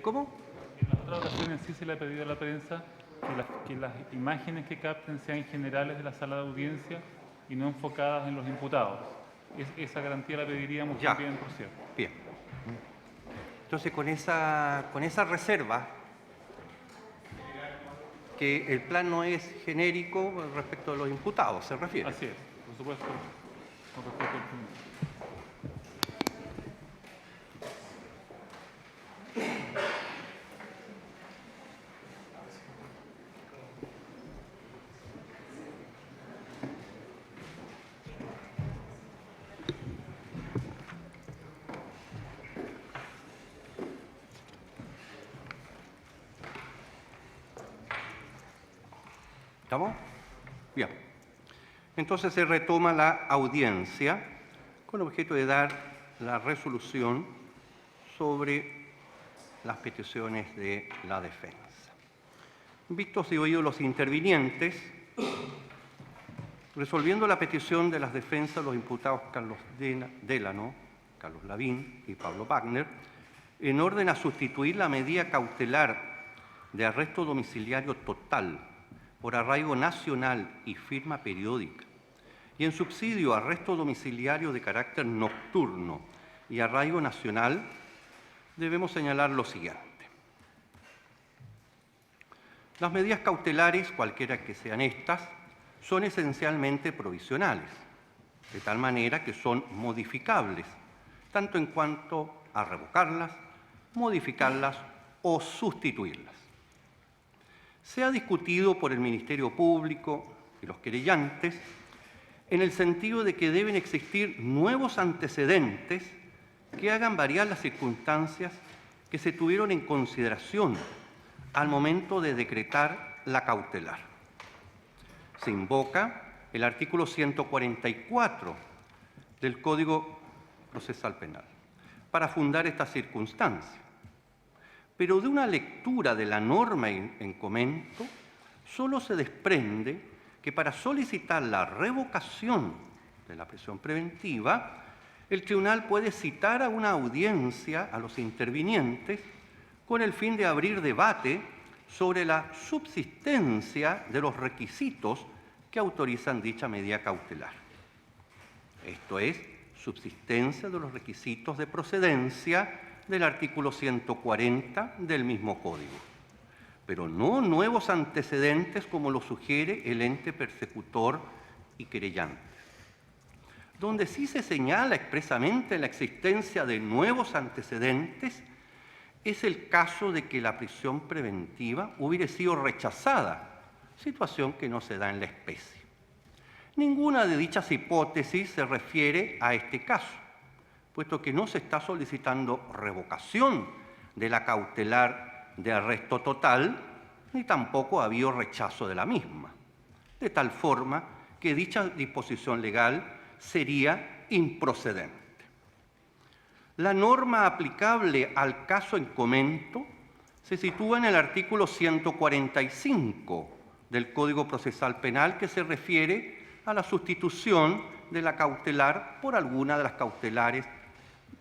¿Cómo? En las otras ocasiones sí se le ha pedido a la prensa que las imágenes que capten sean generales de la sala de audiencia y no enfocadas en los imputados. Esa garantía la pediríamos Ya. también, por cierto. Bien. Entonces, con esa reserva, que el plan no es genérico respecto de los imputados, se refiere. Así es, por supuesto, con respecto al primer. ¿Estamos? Bien. Entonces se retoma la audiencia con objeto de dar la resolución sobre las peticiones de la defensa. Vistos y oídos los intervinientes, resolviendo la petición de las defensas, los imputados Carlos Delano, Carlos Lavín y Pablo Wagner, en orden a sustituir la medida cautelar de arresto domiciliario total por arraigo nacional y firma periódica, y en subsidio arresto domiciliario de carácter nocturno y arraigo nacional, debemos señalar lo siguiente. Las medidas cautelares, cualquiera que sean estas, son esencialmente provisionales, de tal manera que son modificables, tanto en cuanto a revocarlas, modificarlas o sustituirlas. Se ha discutido por el Ministerio Público y los querellantes en el sentido de que deben existir nuevos antecedentes que hagan variar las circunstancias que se tuvieron en consideración al momento de decretar la cautelar. Se invoca el artículo 144 del Código Procesal Penal para fundar esta circunstancia. Pero de una lectura de la norma en comento, solo se desprende que para solicitar la revocación de la prisión preventiva, el tribunal puede citar a una audiencia a los intervinientes con el fin de abrir debate sobre la subsistencia de los requisitos que autorizan dicha medida cautelar. Esto es, subsistencia de los requisitos de procedencia del artículo 140 del mismo Código, pero no nuevos antecedentes como lo sugiere el ente persecutor y querellante. Donde sí se señala expresamente la existencia de nuevos antecedentes es el caso de que la prisión preventiva hubiera sido rechazada, situación que no se da en la especie. Ninguna de dichas hipótesis se refiere a este caso, puesto que no se está solicitando revocación de la cautelar de arresto total, ni tampoco ha habido rechazo de la misma, de tal forma que dicha disposición legal sería improcedente. La norma aplicable al caso en comento se sitúa en el artículo 145 del Código Procesal Penal, que se refiere a la sustitución de la cautelar por alguna de las cautelares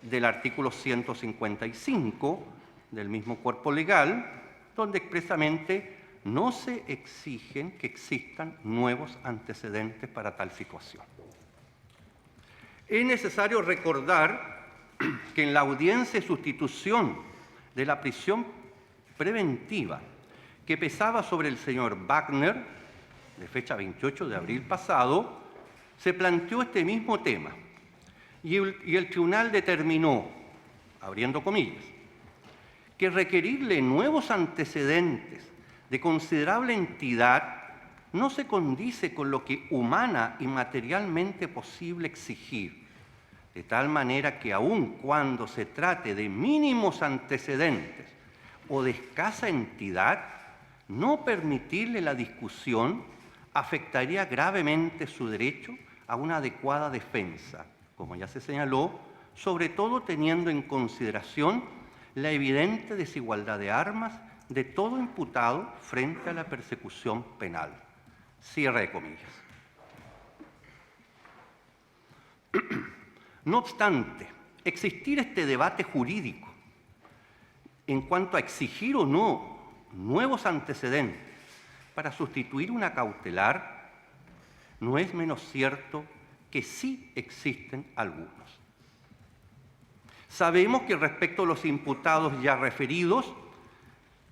del artículo 155 del mismo cuerpo legal, donde expresamente no se exigen que existan nuevos antecedentes para tal situación. Es necesario recordar que en la audiencia de sustitución de la prisión preventiva que pesaba sobre el señor Wagner, de fecha 28 de abril pasado, se planteó este mismo tema y el tribunal determinó, abriendo comillas, que requerirle nuevos antecedentes de considerable entidad no se condice con lo que humana y materialmente posible exigir, de tal manera que aun cuando se trate de mínimos antecedentes o de escasa entidad, no permitirle la discusión afectaría gravemente su derecho a una adecuada defensa, como ya se señaló, sobre todo teniendo en consideración la evidente desigualdad de armas de todo imputado frente a la persecución penal. Cierre de comillas. No obstante, existir este debate jurídico en cuanto a exigir o no nuevos antecedentes para sustituir una cautelar, no es menos cierto que sí existen algunos. Sabemos que respecto a los imputados ya referidos,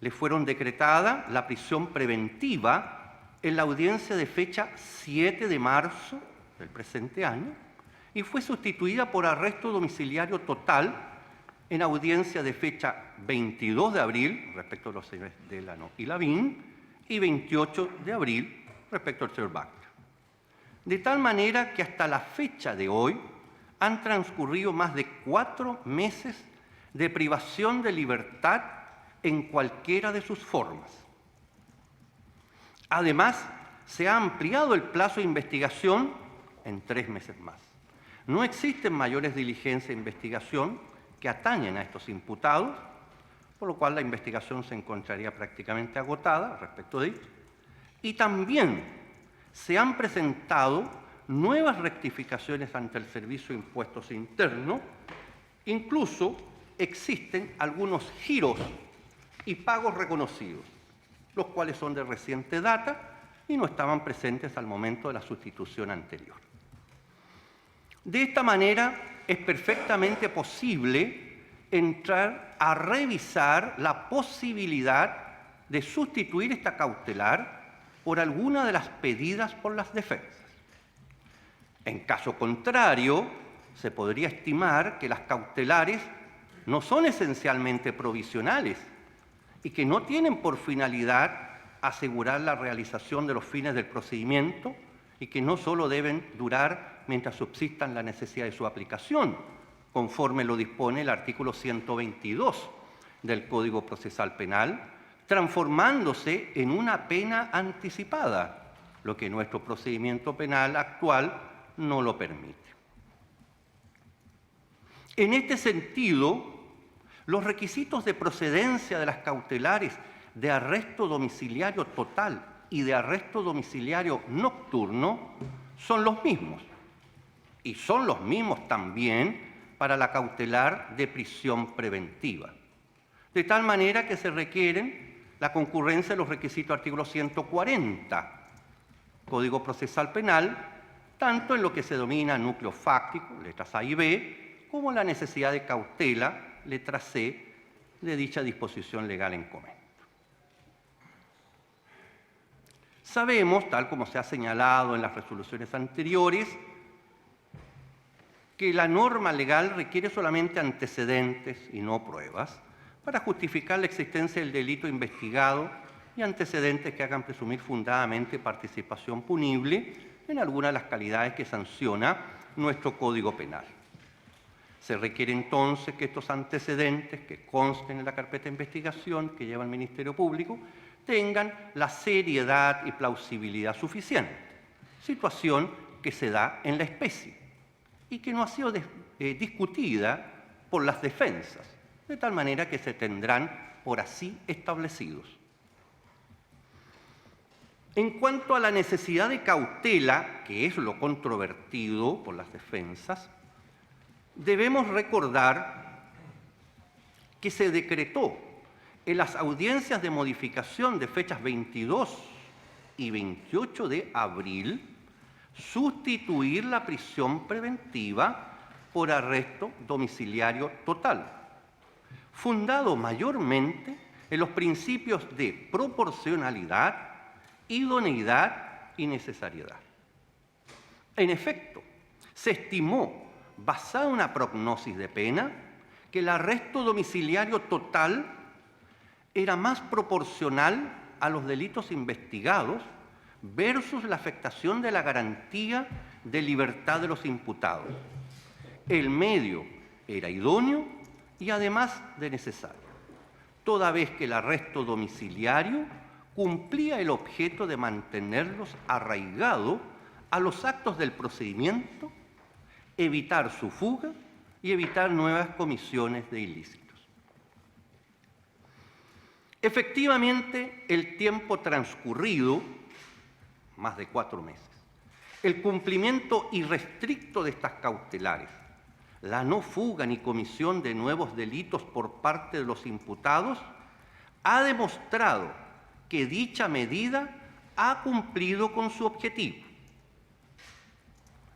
les fueron decretada la prisión preventiva en la audiencia de fecha 7 de marzo del presente año y fue sustituida por arresto domiciliario total en audiencia de fecha 22 de abril respecto a los señores Delano y Lavín y 28 de abril respecto al señor Wagner. De tal manera que hasta la fecha de hoy han transcurrido más de 4 meses de privación de libertad en cualquiera de sus formas. Además, se ha ampliado el plazo de investigación en 3 meses más. No existen mayores diligencias de investigación que atañen a estos imputados, por lo cual la investigación se encontraría prácticamente agotada respecto de ello. Y también se han presentado nuevas rectificaciones ante el Servicio de Impuestos Internos, incluso existen algunos giros y pagos reconocidos, los cuales son de reciente data y no estaban presentes al momento de la sustitución anterior. De esta manera es perfectamente posible entrar a revisar la posibilidad de sustituir esta cautelar por alguna de las pedidas por las defensas. En caso contrario, se podría estimar que las cautelares no son esencialmente provisionales y que no tienen por finalidad asegurar la realización de los fines del procedimiento y que no solo deben durar mientras subsistan la necesidad de su aplicación, conforme lo dispone el artículo 122 del Código Procesal Penal, transformándose en una pena anticipada, lo que nuestro procedimiento penal actual no lo permite. En este sentido, los requisitos de procedencia de las cautelares de arresto domiciliario total y de arresto domiciliario nocturno son los mismos. Y son los mismos también para la cautelar de prisión preventiva. De tal manera que se requieren la concurrencia de los requisitos del artículo 140, Código Procesal Penal, tanto en lo que se denomina núcleo fáctico, letras A y B, como la necesidad de cautela, letra C, de dicha disposición legal en comento. Sabemos, tal como se ha señalado en las resoluciones anteriores, que la norma legal requiere solamente antecedentes y no pruebas para justificar la existencia del delito investigado y antecedentes que hagan presumir fundadamente participación punible en alguna de las calidades que sanciona nuestro Código Penal. Se requiere entonces que estos antecedentes que consten en la carpeta de investigación que lleva el Ministerio Público tengan la seriedad y plausibilidad suficiente, situación que se da en la especie y que no ha sido discutida por las defensas, de tal manera que se tendrán por así establecidos. En cuanto a la necesidad de cautela, que es lo controvertido por las defensas, debemos recordar que se decretó en las audiencias de modificación de fechas 22 y 28 de abril sustituir la prisión preventiva por arresto domiciliario total, fundado mayormente en los principios de proporcionalidad, idoneidad y necesariedad. En efecto, se estimó, basada en una prognosis de pena, que el arresto domiciliario total era más proporcional a los delitos investigados versus la afectación de la garantía de libertad de los imputados. El medio era idóneo y además de necesario, toda vez que el arresto domiciliario cumplía el objeto de mantenerlos arraigados a los actos del procedimiento, evitar su fuga y evitar nuevas comisiones de ilícitos. Efectivamente, el tiempo transcurrido, más de 4 meses, el cumplimiento irrestricto de estas cautelares, la no fuga ni comisión de nuevos delitos por parte de los imputados, ha demostrado que dicha medida ha cumplido con su objetivo.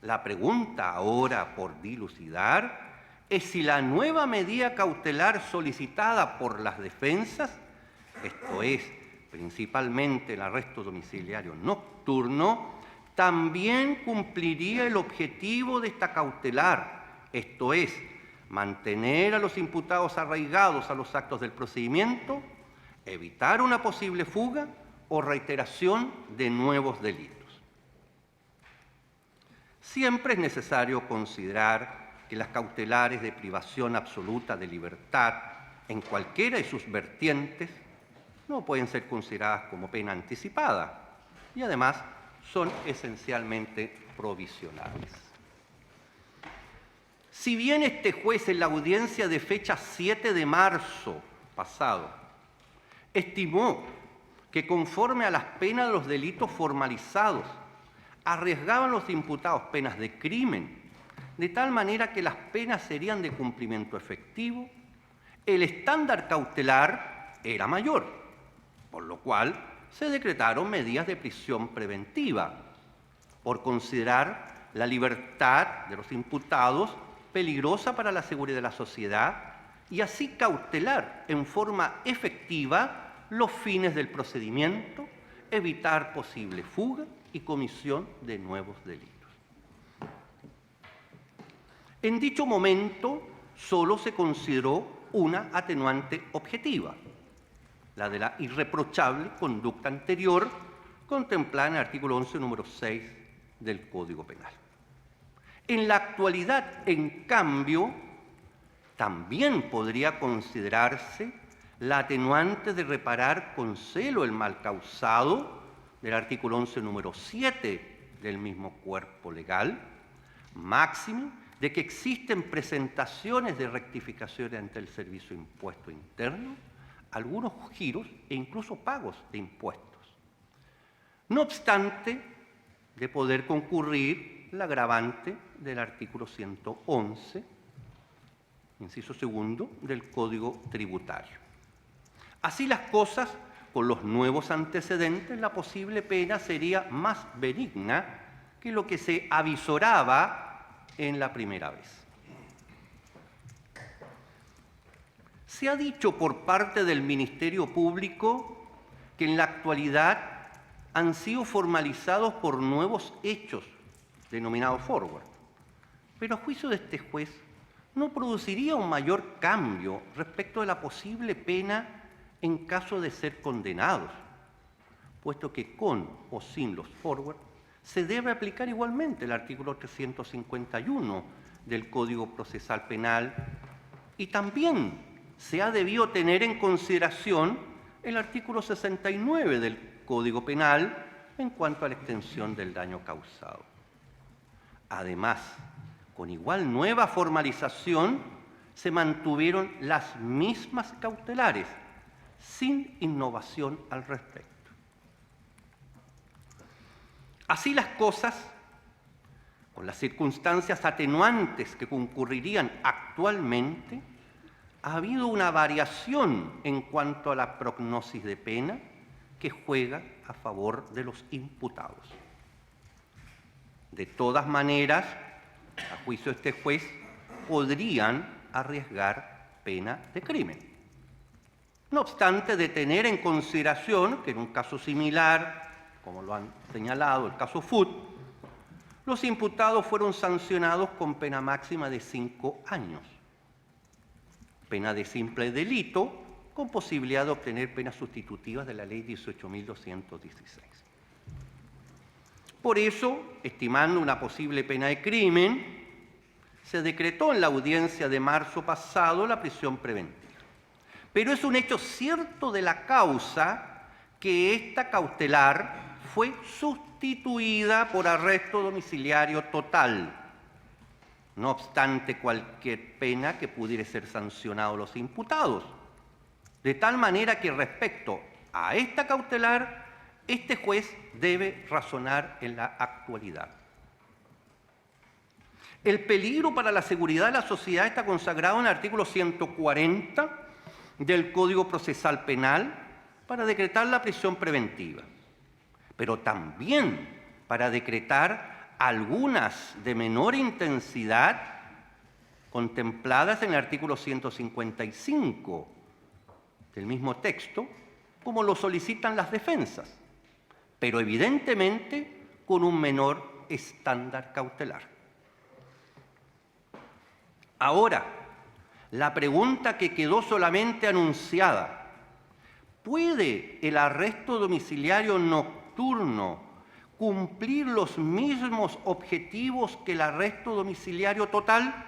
La pregunta ahora por dilucidar es si la nueva medida cautelar solicitada por las defensas, esto es, principalmente el arresto domiciliario nocturno, también cumpliría el objetivo de esta cautelar, esto es, mantener a los imputados arraigados a los actos del procedimiento, evitar una posible fuga o reiteración de nuevos delitos. Siempre es necesario considerar que las cautelares de privación absoluta de libertad, en cualquiera de sus vertientes, no pueden ser consideradas como pena anticipada y además son esencialmente provisionales. Si bien este juez en la audiencia de fecha 7 de marzo pasado estimó que conforme a las penas de los delitos formalizados arriesgaban los imputados penas de crimen, de tal manera que las penas serían de cumplimiento efectivo, el estándar cautelar era mayor, por lo cual se decretaron medidas de prisión preventiva, por considerar la libertad de los imputados peligrosa para la seguridad de la sociedad y así cautelar en forma efectiva los fines del procedimiento, evitar posible fuga y comisión de nuevos delitos. En dicho momento, solo se consideró una atenuante objetiva, la de la irreprochable conducta anterior contemplada en el artículo 11, número 6 del Código Penal. En la actualidad, en cambio, también podría considerarse la atenuante de reparar con celo el mal causado del artículo 11, número 7 del mismo cuerpo legal, máximo de que existen presentaciones de rectificación ante el Servicio de Impuesto Interno, algunos giros e incluso pagos de impuestos. No obstante, de poder concurrir la agravante del artículo 111, inciso segundo, del Código Tributario. Así las cosas, con los nuevos antecedentes, la posible pena sería más benigna que lo que se avisoraba en la primera vez. Se ha dicho por parte del Ministerio Público que en la actualidad han sido formalizados por nuevos hechos denominados forward, pero a juicio de este juez no produciría un mayor cambio respecto de la posible pena en caso de ser condenados, puesto que con o sin los forward se debe aplicar igualmente el artículo 351 del Código Procesal Penal y también se ha debido tener en consideración el artículo 69 del Código Penal en cuanto a la extensión del daño causado. Además, con igual nueva formalización, se mantuvieron las mismas cautelares, sin innovación al respecto. Así las cosas, con las circunstancias atenuantes que concurrirían actualmente, ha habido una variación en cuanto a la prognosis de pena que juega a favor de los imputados. De todas maneras, a juicio de este juez, podrían arriesgar pena de crimen. No obstante, de tener en consideración que en un caso similar, como lo han señalado, el caso Foot, los imputados fueron sancionados con pena máxima de 5 años, pena de simple delito, con posibilidad de obtener penas sustitutivas de la Ley 18.216. Por eso, estimando una posible pena de crimen, se decretó en la audiencia de marzo pasado la prisión preventiva. Pero es un hecho cierto de la causa que esta cautelar fue sustituida por arresto domiciliario total, no obstante cualquier pena que pudiera ser sancionado a los imputados. De tal manera que respecto a esta cautelar, este juez debe razonar en la actualidad. El peligro para la seguridad de la sociedad está consagrado en el artículo 140 del Código Procesal Penal para decretar la prisión preventiva, pero también para decretar algunas de menor intensidad contempladas en el artículo 155 del mismo texto, como lo solicitan las defensas, pero evidentemente con un menor estándar cautelar. Ahora, la pregunta que quedó solamente anunciada: ¿puede el arresto domiciliario nocturno cumplir los mismos objetivos que el arresto domiciliario total?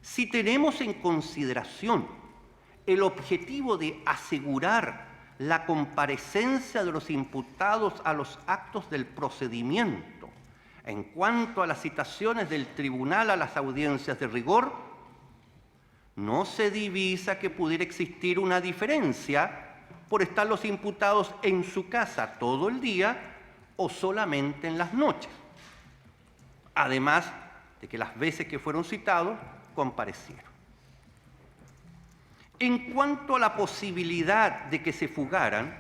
Si tenemos en consideración el objetivo de asegurar la comparecencia de los imputados a los actos del procedimiento, en cuanto a las citaciones del tribunal a las audiencias de rigor, no se divisa que pudiera existir una diferencia por estar los imputados en su casa todo el día o solamente en las noches, además de que las veces que fueron citados comparecieron. En cuanto a la posibilidad de que se fugaran,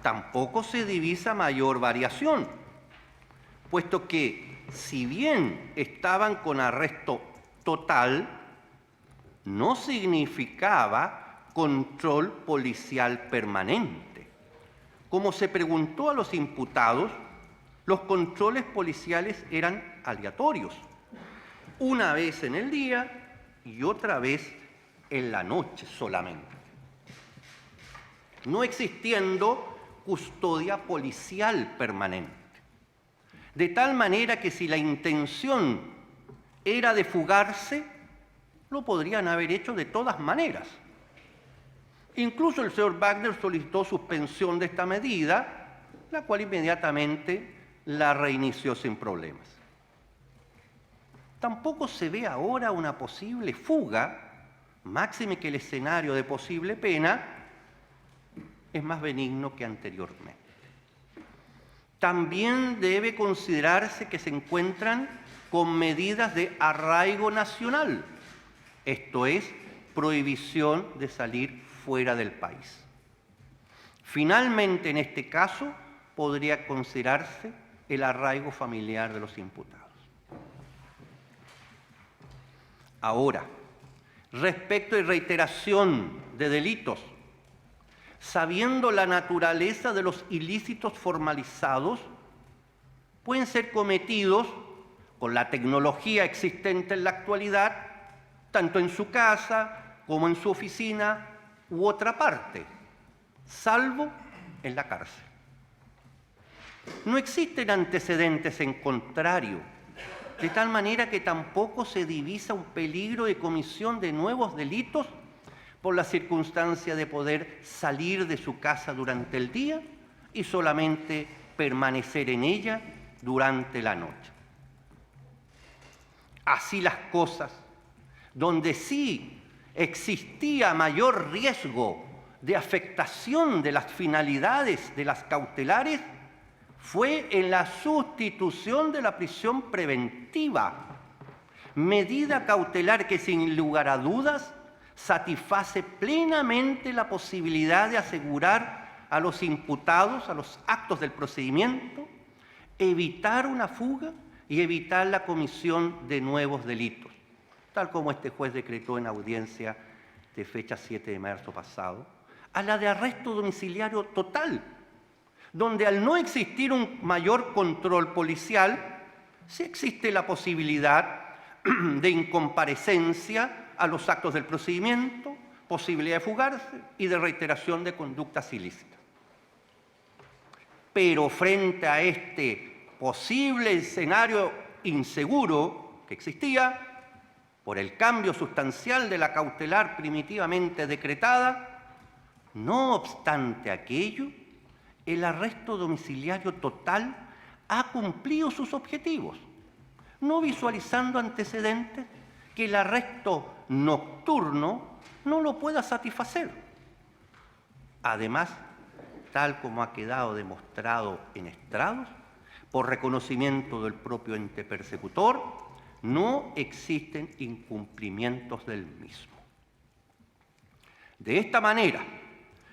tampoco se divisa mayor variación, puesto que, si bien estaban con arresto total, no significaba control policial permanente. Como se preguntó a los imputados, los controles policiales eran aleatorios, una vez en el día y otra vez en la noche solamente, no existiendo custodia policial permanente. De tal manera que si la intención era de fugarse, lo podrían haber hecho de todas maneras. Incluso el señor Wagner solicitó suspensión de esta medida, la cual inmediatamente la reinició sin problemas. Tampoco se ve ahora una posible fuga, máxime que el escenario de posible pena es más benigno que anteriormente. También debe considerarse que se encuentran con medidas de arraigo nacional, esto es, prohibición de salir fuera del país. Finalmente, en este caso, podría considerarse el arraigo familiar de los imputados. Ahora, respecto de reiteración de delitos, sabiendo la naturaleza de los ilícitos formalizados, pueden ser cometidos con la tecnología existente en la actualidad, tanto en su casa como en su oficina u otra parte, salvo en la cárcel. No existen antecedentes en contrario, de tal manera que tampoco se divisa un peligro de comisión de nuevos delitos por la circunstancia de poder salir de su casa durante el día y solamente permanecer en ella durante la noche. Así las cosas, donde sí existía mayor riesgo de afectación de las finalidades de las cautelares, fue en la sustitución de la prisión preventiva, medida cautelar que sin lugar a dudas satisface plenamente la posibilidad de asegurar a los imputados a los actos del procedimiento, evitar una fuga y evitar la comisión de nuevos delitos, tal como este juez decretó en audiencia de fecha 7 de marzo pasado, a la de arresto domiciliario total, donde al no existir un mayor control policial, sí existe la posibilidad de incomparecencia a los actos del procedimiento, posibilidad de fugarse y de reiteración de conductas ilícitas. Pero frente a este posible escenario inseguro que existía, por el cambio sustancial de la cautelar primitivamente decretada, no obstante aquello, el arresto domiciliario total ha cumplido sus objetivos, no visualizando antecedentes que el arresto nocturno no lo pueda satisfacer. Además, tal como ha quedado demostrado en estrados, por reconocimiento del propio ente persecutor, no existen incumplimientos del mismo. De esta manera,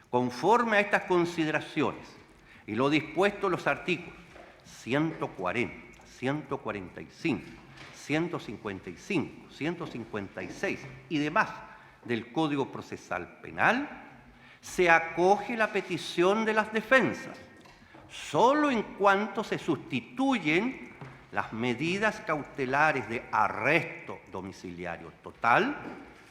conforme a estas consideraciones y lo dispuesto en los artículos 140, 145, 155, 156 y demás del Código Procesal Penal, se acoge la petición de las defensas, solo en cuanto se sustituyen las medidas cautelares de arresto domiciliario total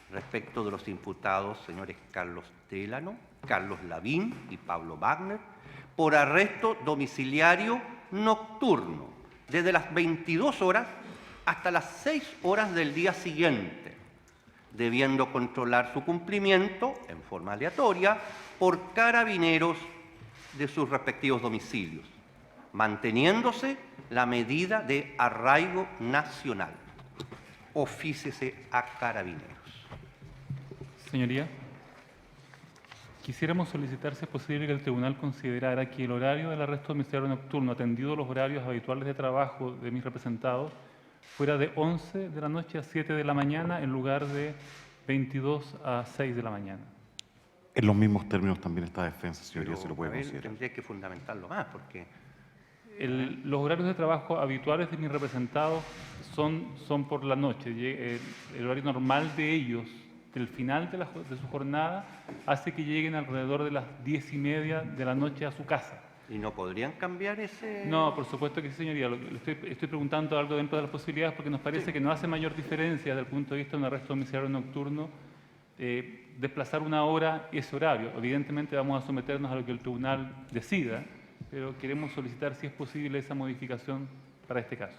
respecto de los imputados señores Carlos Delano, Carlos Lavín y Pablo Wagner, por arresto domiciliario nocturno, desde las 22 horas hasta las 6 horas del día siguiente, debiendo controlar su cumplimiento en forma aleatoria por carabineros de sus respectivos domicilios, manteniéndose la medida de arraigo nacional. Ofíciese a carabineros. Señoría, quisiéramos solicitar, si es posible, que el tribunal considerara que el horario del arresto domiciliario nocturno, atendido los horarios habituales de trabajo de mis representados, fuera de 11 de la noche a 7 de la mañana en lugar de 22 a 6 de la mañana. En los mismos términos también está defensa, señoría, Pero, si lo puede a ver, considerar. tendría que fundamentarlo más, porque Los horarios de trabajo habituales de mis representados son por la noche. El horario normal de ellos, el final de su jornada, hace que lleguen alrededor de las 10:30 de la noche a su casa. ¿y no podrían cambiar ese...? No, por supuesto que sí, señoría. Estoy preguntando algo dentro de las posibilidades porque nos parece que no hace mayor diferencia desde el punto de vista de un arresto domiciliario nocturno desplazar una hora y ese horario. Evidentemente vamos a someternos a lo que el tribunal decida, pero queremos solicitar si es posible esa modificación para este caso.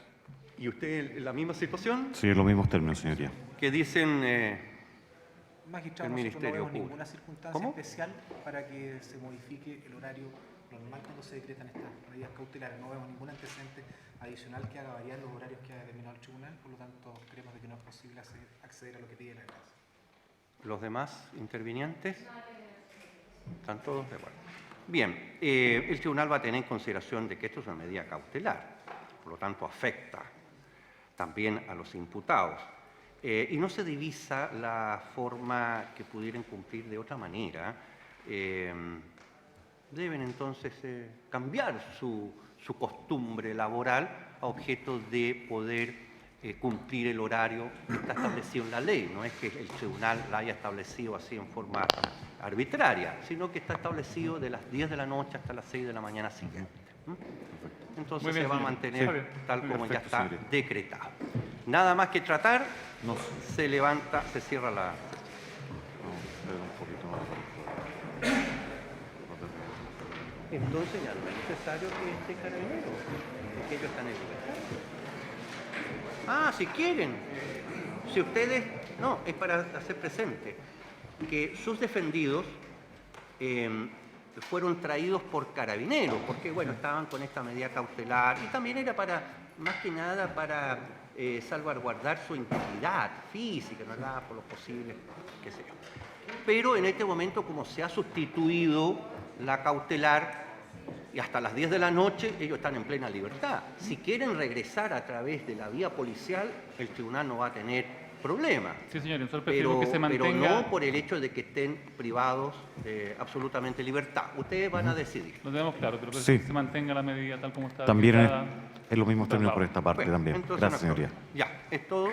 ¿Y usted en la misma situación? Sí, en los mismos términos, señoría. Que dicen... Magistrado, el nosotros Ministerio no vemos Público. ninguna circunstancia ¿Cómo? especial para que se modifique el horario normal cuando se decretan estas medidas cautelares. No vemos ningún antecedente adicional que haga variar los horarios que ha determinado el tribunal, por lo tanto creemos de que no es posible acceder a lo que pide la clase. ¿Los demás intervinientes? ¿Están todos de acuerdo? Bien, el tribunal va a tener en consideración de que esto es una medida cautelar, por lo tanto afecta también a los imputados. Y no se divisa la forma que pudieran cumplir de otra manera. Deben entonces cambiar su costumbre laboral a objeto de poder cumplir el horario que está establecido en la ley. No es que el tribunal la haya establecido así en forma arbitraria, sino que está establecido de las 10 de la noche hasta las 6 de la mañana siguiente. Entonces Muy bien, se va a señor. mantener Está bien. tal Muy como ya perfecto, está señoría. decretado. Nada más que tratar, No, se levanta, se cierra la... espera un poquito más. Entonces ya no es necesario que esté carabinero, porque ellos están en libertad. Ah, si quieren. Si ustedes... No, es para hacer presente que sus defendidos fueron traídos por carabineros, porque bueno, estaban con esta medida cautelar y también era para, más que nada, para salvaguardar su integridad física, no nada por lo posible, qué sé yo. Pero en este momento, como se ha sustituido la cautelar, y hasta las 10 de la noche ellos están en plena libertad. Si quieren regresar a través de la vía policial, el tribunal no va a tener problema. Sí, señor, nosotros preferimos que se Pero mantenga... no por el hecho de que estén privados de absolutamente libertad. Ustedes van a decidir. Lo tenemos claro, pero Sí. que se mantenga la medida tal como está. También dictada. en los mismos términos por esta parte Bueno, también. entonces Gracias, no hay señoría. problema. Ya, es todo.